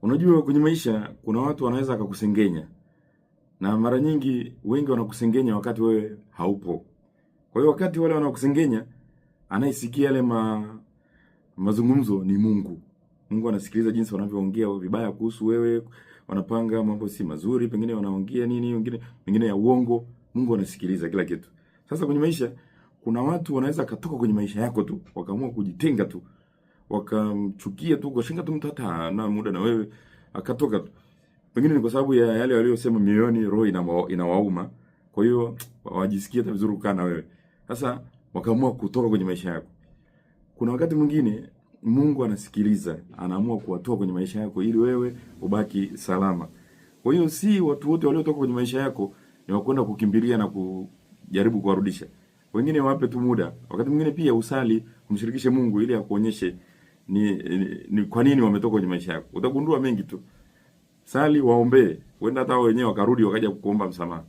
Unajua kwenye maisha kuna watu wanaweza akakusengenya, na mara nyingi wengi wanakusengenya wakati wewe haupo. Kwa hiyo wakati wale wanakusengenya, anayesikia yale mazungumzo ni Mungu. Mungu anasikiliza jinsi wanavyoongea vibaya kuhusu wewe, wanapanga mambo si mazuri, pengine wanaongea nini, wengine ya uongo. Mungu anasikiliza kila kitu. Sasa kwenye maisha kuna watu wanaweza katoka kwenye maisha yako tu, wakaamua kujitenga tu, wakamchukia tu, kashinga tu, mtu hata na muda na wewe akatoka tu. Pengine ni kwa sababu ya yale waliyosema mioyoni, roho inawauma. Kwa hiyo wajisikie hata vizuri kukaa na wewe. Sasa wakaamua kutoka kwenye maisha yako. Kuna wakati mwingine Mungu anasikiliza, anaamua kuwatoa kwenye maisha yako ili wewe ubaki salama. Kwa hiyo si watu wote waliotoka kwenye maisha yako ni wakwenda kukimbilia na kujaribu kuwarudisha. Wengine wape tu muda. Wakati mwingine pia usali, kumshirikishe Mungu ili akuonyeshe ni kwa nini wametoka kwenye maisha yako. Utagundua mengi tu. Sali, waombee. Huenda hata wao wenyewe wakarudi wakaja kukuomba msamaha.